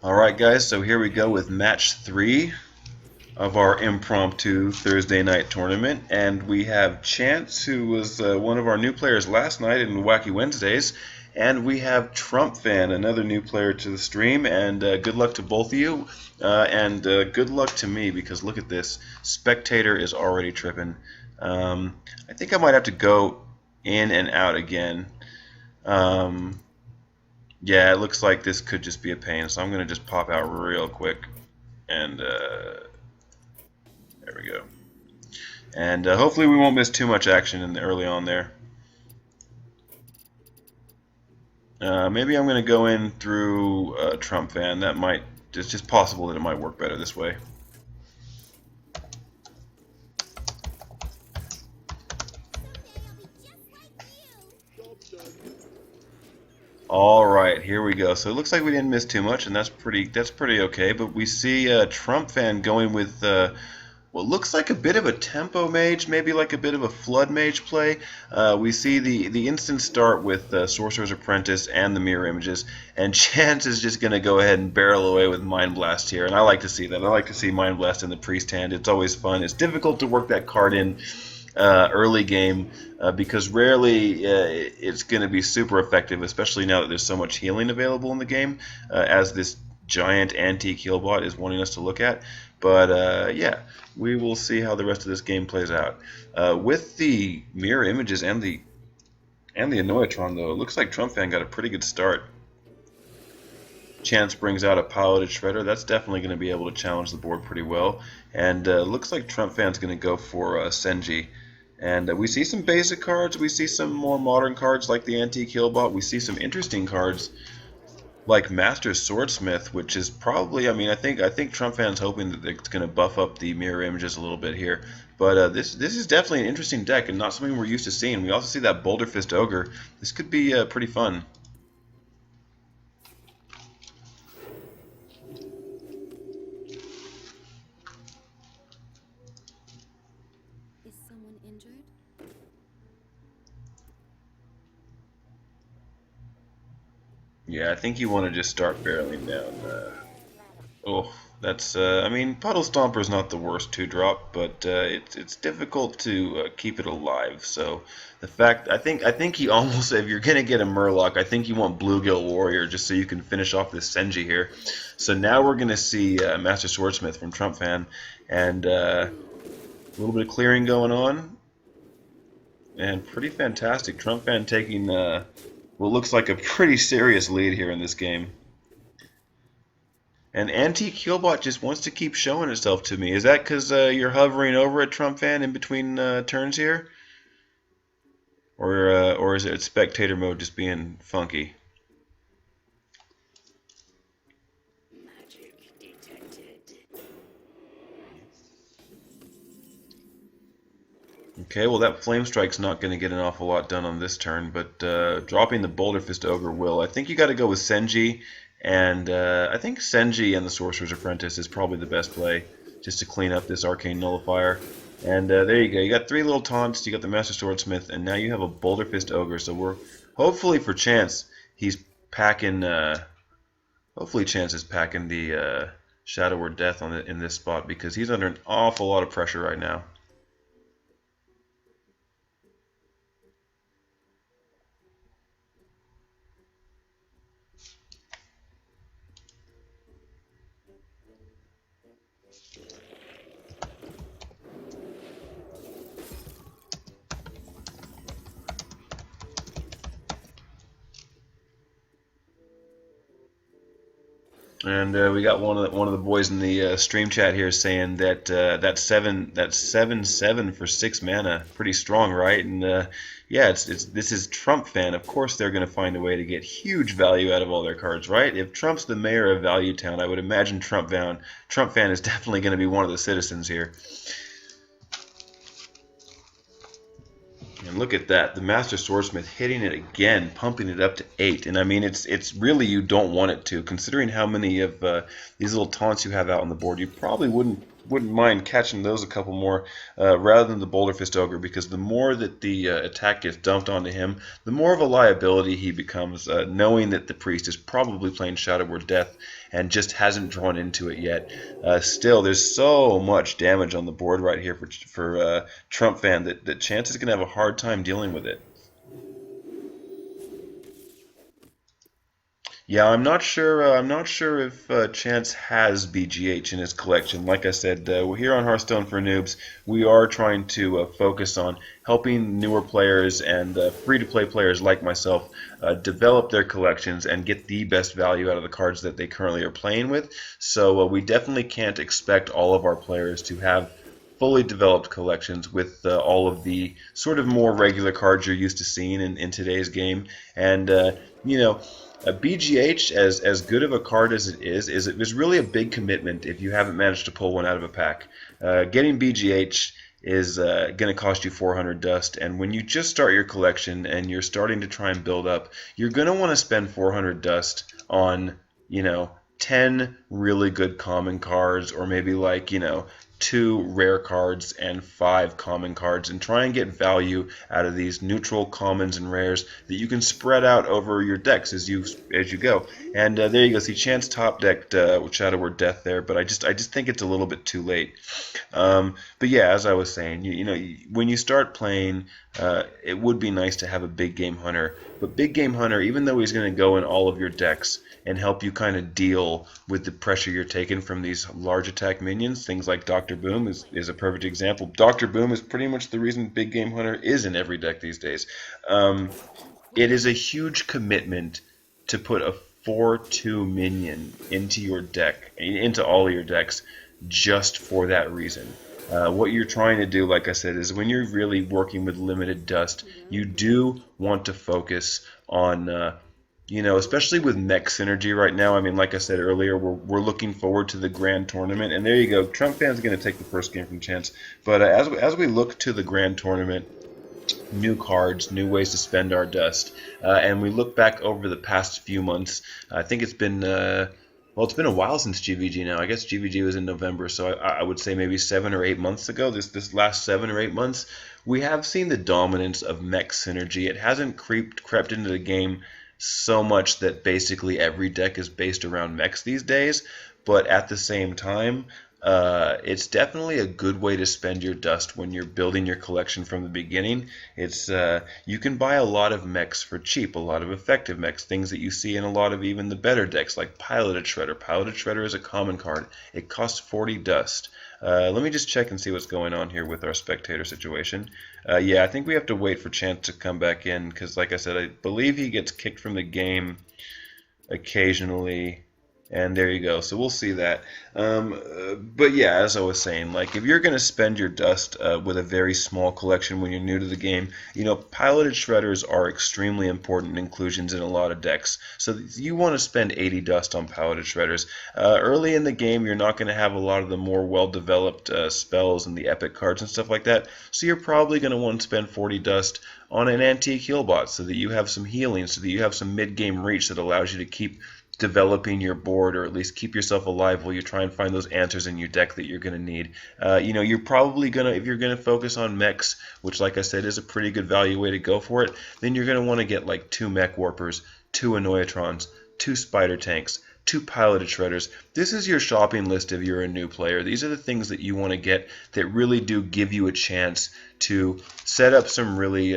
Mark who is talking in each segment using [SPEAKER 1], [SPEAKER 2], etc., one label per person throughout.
[SPEAKER 1] Alright guys, so here we go with match 3 of our impromptu Thursday night tournament, and we have Chance, who was one of our new players last night in Wacky Wednesdays, and we have Trumpfan, another new player to the stream, and good luck to both of you, and good luck to me, because look at this, Spectator is already tripping. I think I might have to go in and out again. Um, yeah, it looks like this could just be a pain, so I'm going to just pop out real quick. And there we go. And hopefully we won't miss too much action in the early on there. Maybe I'm going to go in through Trumpfan. That might, it's just possible that it might work better this way. Alright, here we go. So it looks like we didn't miss too much, and that's pretty okay. But we see Trumpfan going with what looks like a bit of a tempo mage, maybe like a bit of a flood mage play. We see the instant start with Sorcerer's Apprentice and the mirror images, and Chance is just going to go ahead and barrel away with Mind Blast here, and I like to see that. I like to see Mind Blast in the priest hand. It's always fun. It's difficult to work that card in early game because rarely it's going to be super effective, especially now that there's so much healing available in the game, as this giant antique heal bot is wanting us to look at. But yeah, we will see how the rest of this game plays out. With the mirror images and the Annoyatron, though, it looks like Trumpfan got a pretty good start. Chance brings out a piloted shredder. That's definitely going to be able to challenge the board pretty well. And looks like Trumpfan's going to go for Senji. And we see some basic cards. We see some more modern cards like the Antique Healbot. We see some interesting cards like Master Swordsmith, which is probably, I think Trumpfan's hoping that it's going to buff up the mirror images a little bit here. But this is definitely an interesting deck and not something we're used to seeing. We also see that Boulder Fist Ogre. This could be pretty fun.
[SPEAKER 2] Is someone injured?
[SPEAKER 1] Yeah, I think you want to just start barreling down. Oh, that's Puddle Stomper is not the worst 2-drop, but it's difficult to keep it alive. So the fact I think he almost, if you're gonna get a Murloc, I think you want Bluegill Warrior just so you can finish off this Senji here. So now we're gonna see Master Swordsmith from Trumpfan, and a little bit of clearing going on, and pretty fantastic. Trumpfan taking what looks like a pretty serious lead here in this game. And Antique Healbot just wants to keep showing itself to me. Is that because you're hovering over a Trumpfan in between turns here? Or is it spectator mode just being funky?
[SPEAKER 2] Magic detected.
[SPEAKER 1] Okay, well that Flame Strike's not going to get an awful lot done on this turn, but dropping the Boulder Fist Ogre will. I think you got to go with Senji, and I think Senji and the Sorcerer's Apprentice is probably the best play, just to clean up this Arcane Nullifier. And there you go. You got 3 little taunts, you got the Master Swordsmith, and now you have a Boulder Fist Ogre. So we're hopefully for Chance, he's packing. Hopefully Chance is packing the Shadow Word Death in this spot because he's under an awful lot of pressure right now. And we got one of the boys in the stream chat here saying that that 7/7 for 6 mana, pretty strong, right? And yeah, this is Trumpfan. Of course, they're going to find a way to get huge value out of all their cards, right? If Trump's the mayor of Value Town, I would imagine Trumpfan is definitely going to be one of the citizens here. And look at that, the Master Swordsmith hitting it again, pumping it up to 8. And I mean, it's really, you don't want it to. Considering how many of these little taunts you have out on the board, you probably wouldn't mind catching those a couple more rather than the Boulder Fist Ogre, because the more that the attack gets dumped onto him, the more of a liability he becomes, knowing that the priest is probably playing Shadow Word Death. and just hasn't drawn into it yet. Still, there's so much damage on the board right here for Trumpfan that Chance is going to have a hard time dealing with it. Yeah, I'm not sure. I'm not sure if Chance has BGH in his collection. Like I said, we're here on Hearthstone for Noobs. We are trying to focus on helping newer players and free-to-play players like myself develop their collections and get the best value out of the cards that they currently are playing with. So we definitely can't expect all of our players to have fully developed collections with all of the sort of more regular cards you're used to seeing in today's game. And you know, BGH, as good of a card as it is really a big commitment if you haven't managed to pull one out of a pack. Getting BGH is going to cost you 400 dust, and when you just start your collection and you're starting to try and build up, you're going to want to spend 400 dust on, 10 really good common cards, or maybe like, 2 rare cards and 5 common cards, and try and get value out of these neutral commons and rares that you can spread out over your decks as you go. And there you go. See, Chance top decked Shadow Word Death there, but I just think it's a little bit too late. But yeah, as I was saying, when you start playing, it would be nice to have a big game hunter. But big game hunter, even though he's going to go in all of your decks and help you kind of deal with the pressure you're taking from these large attack minions, things like Dr. Boom is a perfect example. Dr. Boom is pretty much the reason big game hunter is in every deck these days. It is a huge commitment to put a 4/2 minion into your deck, into all of your decks, just for that reason. What you're trying to do, like I said, is when you're really working with limited dust, you do want to focus on, especially with mech synergy right now. I mean, like I said earlier, we're looking forward to the grand tournament, and there you go. Trumpfan's going to take the first game from Chance. But as we look to the grand tournament, new cards, new ways to spend our dust. And we look back over the past few months. I think it's been it's been a while since GVG now. I guess GVG was in November, so I would say maybe 7 or 8 months ago. This last 7 or 8 months, we have seen the dominance of mech synergy. It hasn't crept into the game so much that basically every deck is based around mechs these days. But at the same time, it's definitely a good way to spend your dust when you're building your collection from the beginning. It's you can buy a lot of mechs for cheap, a lot of effective mechs, things that you see in a lot of even the better decks like Piloted Shredder. Piloted Shredder is a common card. It costs 40 dust. Let me just check and see what's going on here with our spectator situation. Yeah, I think we have to wait for Chance to come back in because, like I said, I believe he gets kicked from the game occasionally. And there you go. So we'll see that. But yeah, as I was saying, like if you're going to spend your dust with a very small collection when you're new to the game, piloted shredders are extremely important inclusions in a lot of decks. So you want to spend 80 dust on piloted shredders. Early in the game, you're not going to have a lot of the more well-developed spells and the epic cards and stuff like that. So you're probably going to want to spend 40 dust on an antique heal bot so that you have some healing, so that you have some mid-game reach that allows you to keep developing your board, or at least keep yourself alive while you try and find those answers in your deck that you're going to need. You're probably going to, if you're going to focus on mechs, which like I said is a pretty good value way to go for it, then you're going to want to get like 2 mech warpers, 2 annoyatrons, 2 spider tanks, 2 piloted shredders. This is your shopping list if you're a new player. These are the things that you want to get that really do give you a chance to set up some really,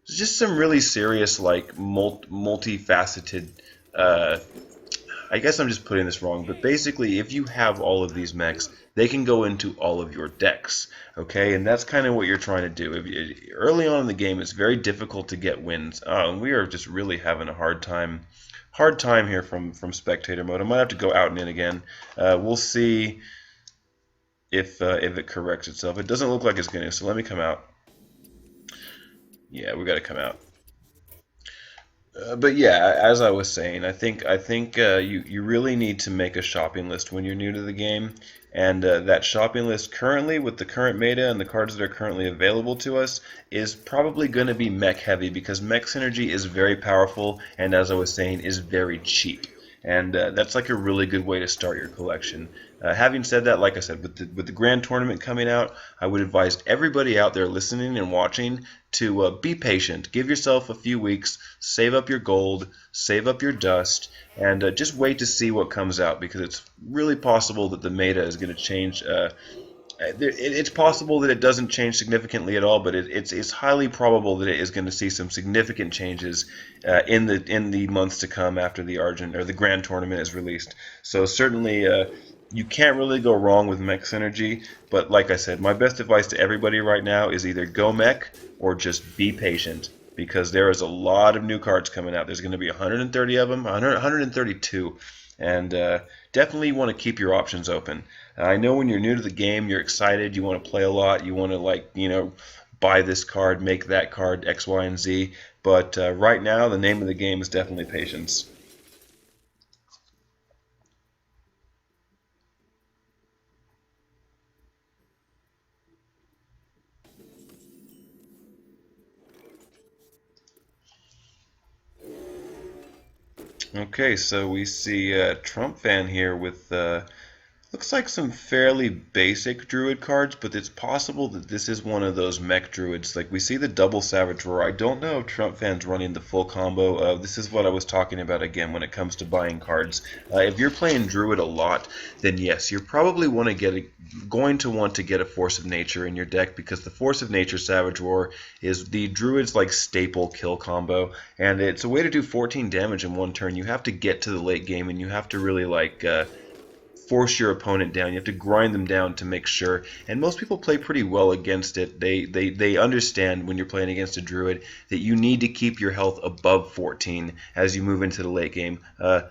[SPEAKER 1] just some really serious, like multifaceted, I guess I'm just putting this wrong, but basically if you have all of these mechs, they can go into all of your decks, okay? And that's kind of what you're trying to do. Early on in the game, it's very difficult to get wins. And we are just really having a hard time here from spectator mode. I might have to go out and in again. We'll see if it corrects itself. It doesn't look like it's going to, so let me come out. Yeah, we got to come out. But yeah, as I was saying, I think you really need to make a shopping list when you're new to the game, and that shopping list currently with the current meta and the cards that are currently available to us is probably going to be mech heavy because mech synergy is very powerful and, as I was saying, is very cheap. and that's like a really good way to start your collection. Having said that, like I said, with the grand tournament coming out, I would advise everybody out there listening and watching to be patient. Give yourself a few weeks, save up your gold, save up your dust, and just wait to see what comes out because it's really possible that the meta is going to change. It's possible that it doesn't change significantly at all, but it's highly probable that it is going to see some significant changes in the months to come after the Argent or the Grand Tournament is released. So certainly, you can't really go wrong with mech synergy. But like I said, my best advice to everybody right now is either go mech or just be patient because there is a lot of new cards coming out. There's going to be 130 of them, 132, and definitely want to keep your options open. I know when you're new to the game, you're excited, you want to play a lot, you want to buy this card, make that card, X, Y, and Z. But right now, the name of the game is definitely patience. Okay, so we see Trumpfan here with looks like some fairly basic druid cards, but it's possible that this is one of those mech druids. Like we see the double Savage Roar. I don't know if Trumpfan's running the full combo. This is what I was talking about again when it comes to buying cards. If you're playing druid a lot, then yes, you're probably going to want to get a Force of Nature in your deck because the Force of Nature Savage Roar is the druid's like staple kill combo, and it's a way to do 14 damage in one turn. You have to get to the late game, and you have to really force your opponent down. You have to grind them down to make sure. And most people play pretty well against it. They understand when you're playing against a druid that you need to keep your health above 14 as you move into the late game.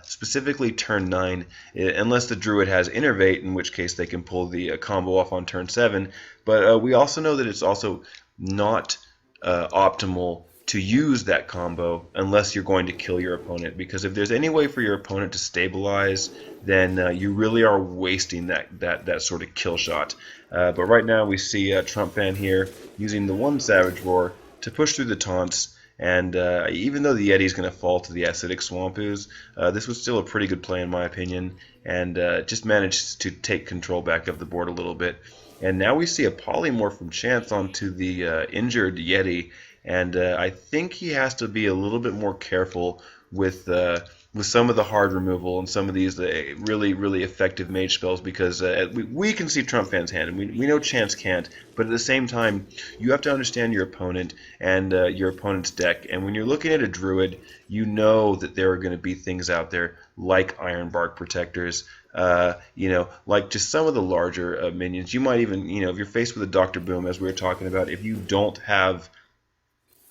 [SPEAKER 1] Specifically turn 9, unless the druid has Innervate, in which case they can pull the combo off on turn 7. But we also know that it's also not optimal to use that combo unless you're going to kill your opponent, because if there's any way for your opponent to stabilize, then you really are wasting that sort of kill shot. But right now we see Trumpfan here using the one Savage Roar to push through the taunts, and even though the Yeti's going to fall to the Acidic Swamp Ooze, this was still a pretty good play in my opinion, and just managed to take control back of the board a little bit. And now we see a Polymorph from Chance onto the injured Yeti, and I think he has to be a little bit more careful with some of the hard removal and some of these really effective mage spells, because we can see Trumpfan's hand and we know Chance can't, but at the same time you have to understand your opponent and your opponent's deck, and when you're looking at a druid, you know that there are going to be things out there like Ironbark Protectors, like just some of the larger minions. You might even, if you're faced with a Dr. Boom, as we were talking about, if you don't have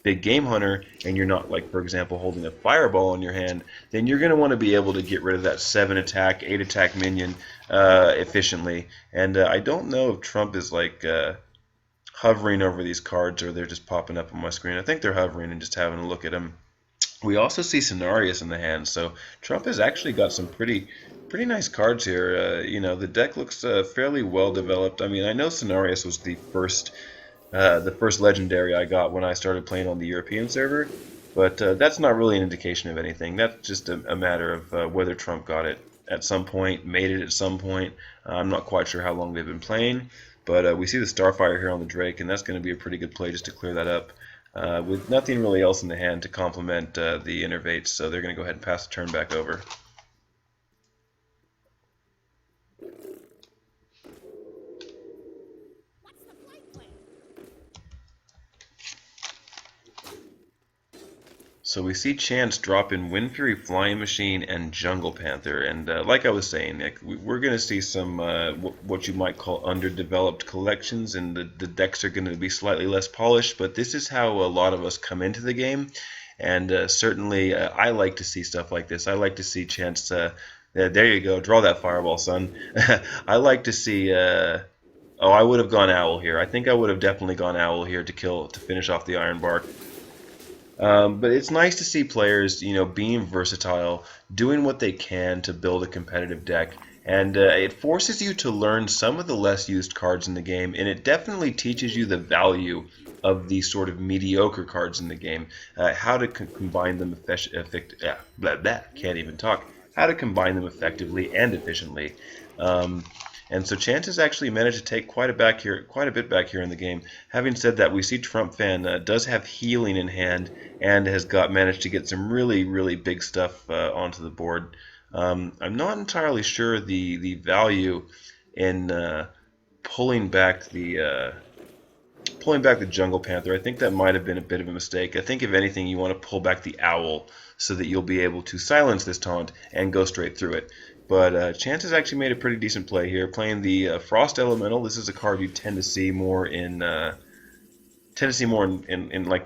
[SPEAKER 1] big game hunter and you're not, like, for example, holding a fireball in your hand, then you're going to want to be able to get rid of that 7 attack 8 attack minion efficiently. And I don't know if Trump is like hovering over these cards or they're just popping up on my screen. I think they're hovering and just having a look at them. We also see Cenarius in the hand, so Trump has actually got some pretty nice cards here. The deck looks fairly well developed. I mean, I know Cenarius was the first legendary I got when I started playing on the European server, but that's not really an indication of anything. That's just a matter of whether Trump got it at some point, made it at some point. I'm not quite sure how long they've been playing, but we see the Starfire here on the Drake, and that's going to be a pretty good play just to clear that up. With nothing really else in the hand to complement the Innervates, so they're going to go ahead and pass the turn back over. So we see Chance drop in Wind Fury, Flying Machine, and Jungle Panther, and like I was saying, Nick, we're going to see some what you might call underdeveloped collections, and the decks are going to be slightly less polished, but this is how a lot of us come into the game, and certainly I like to see stuff like this. I like to see Chance, there you go, draw that fireball, son. I like to see, oh, I would have gone Owl here. I think I would have definitely gone Owl here to finish off the Ironbark. But it's nice to see players, being versatile, doing what they can to build a competitive deck, and it forces you to learn some of the less used cards in the game, and it definitely teaches you the value of these sort of mediocre cards in the game, how to combine them blah, blah, can't even talk, how to combine them effectively and efficiently. Um, and so Chance has actually managed to take quite a bit back here in the game. Having said that, we see Trumpfan does have healing in hand and has managed to get some really big stuff onto the board. I'm not entirely sure the value in pulling back the Jungle Panther. I think that might have been a bit of a mistake. I think if anything, you want to pull back the Owl so that you'll be able to silence this taunt and go straight through it. But Chance has actually made a pretty decent play here, playing the Frost Elemental. This is a card you tend to see more in like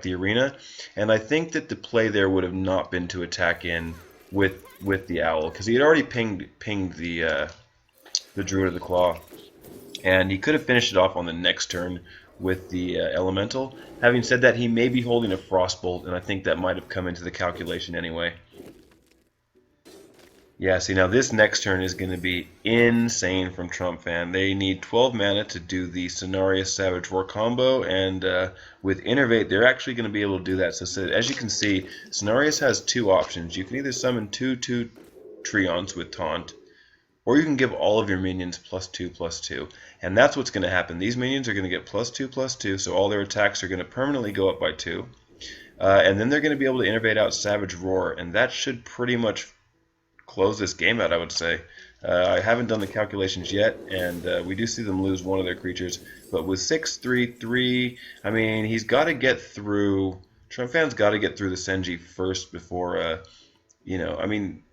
[SPEAKER 1] the arena, and I think that the play there would have not been to attack in with the Owl because he had already pinged the Druid of the Claw, and he could have finished it off on the next turn with the Elemental. Having said that, he may be holding a Frostbolt, and I think that might have come into the calculation anyway. Yeah, see, now this next turn is going to be insane from Trumpfan. They need 12 mana to do the Cenarius Savage Roar combo, and with Innervate, they're actually going to be able to do that. So as you can see, Cenarius has two options. You can either summon 2/2 Treants with Taunt, or you can give all of your minions +2/+2. And that's what's going to happen. These minions are going to get +2/+2, so all their attacks are going to permanently go up by 2. And then they're going to be able to Innervate out Savage Roar, and that should pretty much close this game out, I would say. I haven't done the calculations yet, and we do see them lose one of their creatures. But with 6/3/3, I mean, he's got to get through. Trumpfan's got to get through the Senji first before, I mean,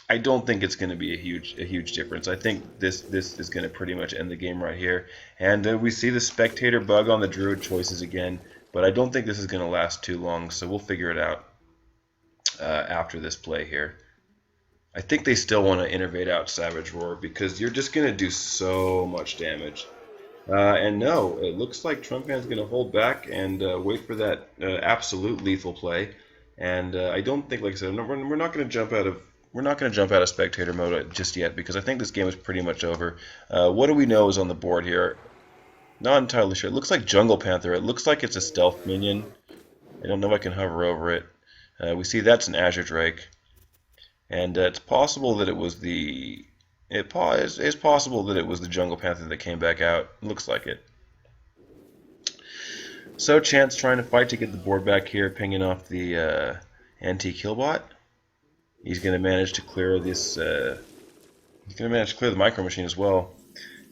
[SPEAKER 1] I don't think it's going to be a huge difference. I think this is going to pretty much end the game right here. And we see the Spectator bug on the Druid choices again, but I don't think this is going to last too long, so we'll figure it out after this play here. I think they still want to Innervate out Savage Roar because you're just going to do so much damage. And no, it looks like Trumpfan's going to hold back and wait for that absolute lethal play. And I don't think, like I said, we're not going to jump out of spectator mode just yet because I think this game is pretty much over. What do we know is on the board here? Not entirely sure. It looks like Jungle Panther. It looks like it's a stealth minion. I don't know if I can hover over it. We see that's an Azure Drake. And it's possible that it was the it's possible that it was the Jungle Panther that came back out. It looks like it. So Chance trying to fight to get the board back here, pinging off the anti-killbot. He's going to manage to clear this. He's going to manage to clear the Micro Machine as well.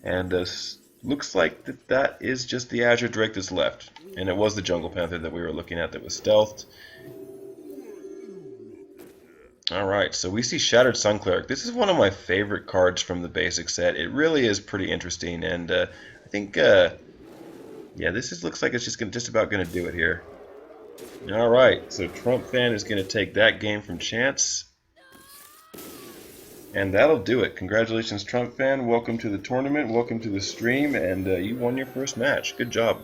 [SPEAKER 1] And looks like that is just the Azure Drake that's left. And it was the Jungle Panther that we were looking at that was stealthed. Alright, so we see Shattered Sun Cleric. This is one of my favorite cards from the basic set. It really is pretty interesting, and I think, yeah, looks like it's just about going to do it here. Alright, so Trumpfan is going to take that game from Chance. And that'll do it. Congratulations, Trumpfan. Welcome to the tournament, welcome to the stream, and you won your first match. Good job.